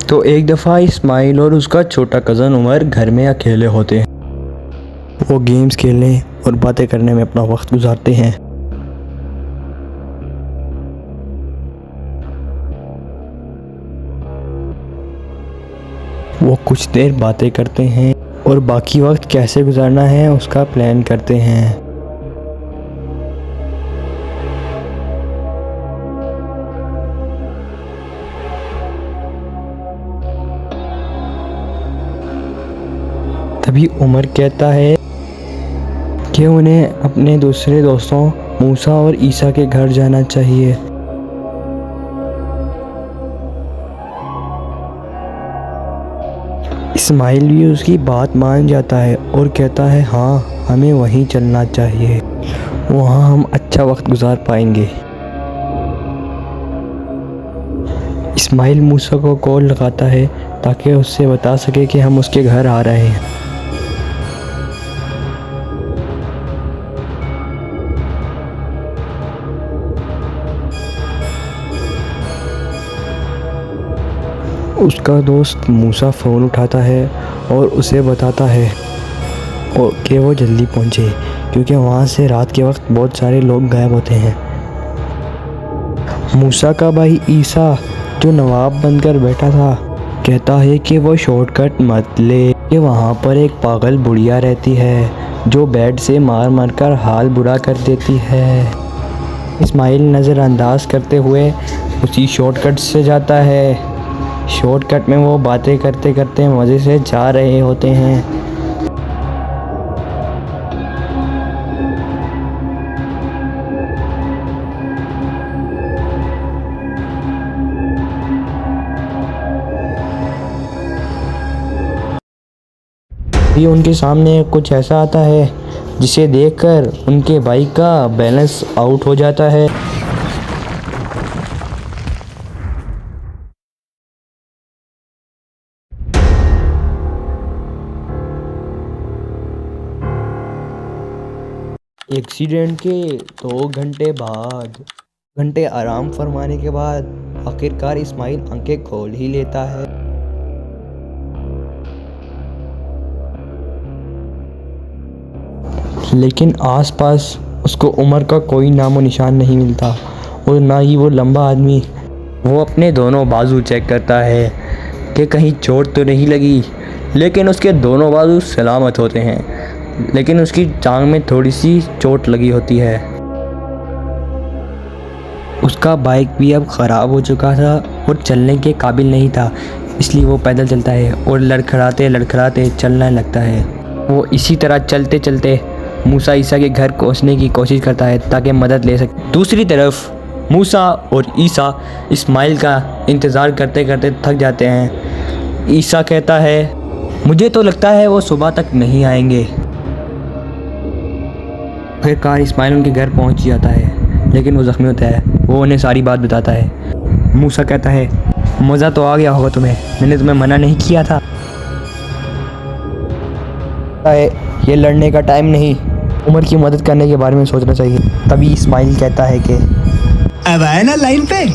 तो एक दफ़ा इस्माइल और उसका छोटा कज़न उमर घर में अकेले होते हैं। वो गेम्स खेलने और बातें करने में अपना वक्त गुजारते हैं। वो कुछ देर बातें करते हैं और बाकी वक्त कैसे गुजारना है उसका प्लान करते हैं। तभी उमर कहता है कि उन्हें अपने दूसरे दोस्तों मूसा और ईसा के घर जाना चाहिए। इस्माइल भी उसकी बात मान जाता है और कहता है हाँ, हमें वहीं चलना चाहिए, वहाँ हम अच्छा वक्त गुजार पाएंगे। इस्माइल मूसा को कॉल लगाता है ताकि उससे बता सके कि हम उसके घर आ रहे हैं। उसका दोस्त मूसा फ़ोन उठाता है और उसे बताता है कि वो जल्दी पहुंचे क्योंकि वहाँ से रात के वक्त बहुत सारे लोग गायब होते हैं। मूसा का भाई ईसा जो नवाब बनकर बैठा था कहता है कि वो शॉर्टकट मत ले, कि वहाँ पर एक पागल बुढ़िया रहती है जो बेड से मार मार कर हाल बुरा कर देती है। इस्माइल नज़रअंदाज करते हुए उसी शॉर्टकट से जाता है। शॉर्टकट में वो बातें करते करते मज़े से जा रहे होते हैं। भी उनके सामने कुछ ऐसा आता है जिसे देखकर उनके बाइक का बैलेंस आउट हो जाता है। एक्सीडेंट के 2 घंटे आराम फरमाने के बाद आखिरकार इस्माइल आंखें खोल ही लेता है। लेकिन आसपास उसको उमर का कोई नामो निशान नहीं मिलता और ना ही वो लंबा आदमी। वो अपने दोनों बाजू चेक करता है कि कहीं चोट तो नहीं लगी, लेकिन उसके दोनों बाजू सलामत होते हैं, लेकिन उसकी टांग में थोड़ी सी चोट लगी होती है। उसका बाइक भी अब ख़राब हो चुका था और चलने के काबिल नहीं था, इसलिए वो पैदल चलता है और लड़खड़ाते चलने लगता है। वो इसी तरह चलते चलते मूसा ईसा के घर पहुंचने की कोशिश करता है ताकि मदद ले सके। दूसरी तरफ मूसा और ईसा इस्माइल का इंतज़ार करते करते थक जाते हैं। ईसा कहता है मुझे तो लगता है वो सुबह तक नहीं आएंगे। आखिरकार इस्माइल उनके घर पहुंच जाता है, लेकिन वो ज़ख्मी होता है। वो उन्हें सारी बात बताता है। मूसा कहता है मज़ा तो आ गया होगा तुम्हें, मैंने तुम्हें मना नहीं किया था। ये लड़ने का टाइम नहीं, उमर की मदद करने के बारे में सोचना चाहिए। तभी इस्माइल कहता है कि अब आए ना लाइन पे।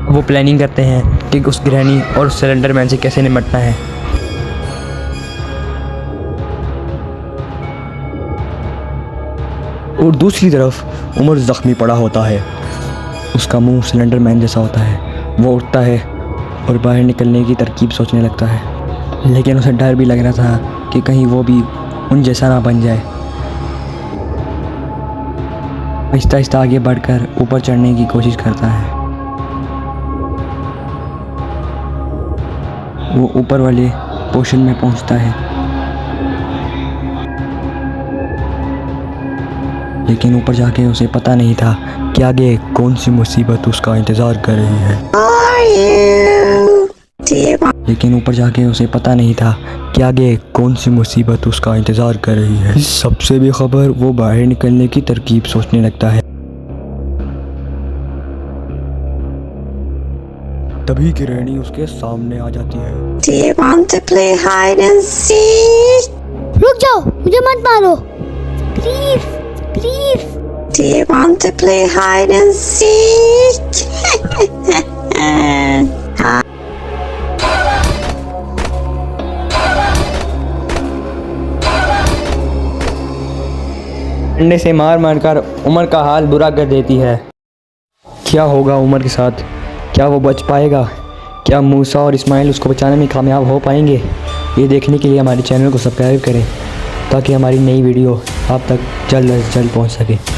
वो प्लानिंग करते हैं कि उस गृहिणी और सिलेंडर मैन से कैसे निपटना है। और दूसरी तरफ उमर ज़ख्मी पड़ा होता है। उसका मुंह सिलेंडर मैन जैसा होता है। वो उठता है और बाहर निकलने की तरकीब सोचने लगता है, लेकिन उसे डर भी लग रहा था कि कहीं वो भी उन जैसा ना बन जाए। आहिस्ता आहिस्ता आगे बढ़कर ऊपर चढ़ने की कोशिश करता है। वो ऊपर वाले पोर्शन में पहुंचता है, लेकिन ऊपर जाके उसे पता नहीं था कि आगे कौन सी मुसीबत उसका इंतज़ार कर रही है। लेकिन ऊपर जाके उसे पता नहीं था कि आगे कौन सी मुसीबत उसका इंतज़ार कर रही है। इस सबसे बेखबर वो बाहर निकलने की तरकीब सोचने लगता है। तभी गृहिणी उसके सामने आ जाती है। Do you want to play hide and seek? रुक जाओ, मुझे मत मारो please please. Do you want to play hide and seek? डंडे से मार मार कर उमर का हाल बुरा कर देती है। क्या होगा उमर के साथ? क्या वो बच पाएगा? क्या मूसा और इस्माइल उसको बचाने में कामयाब हो पाएंगे? ये देखने के लिए हमारे चैनल को सब्सक्राइब करें ताकि हमारी नई वीडियो आप तक जल्द से जल्द पहुंच सके।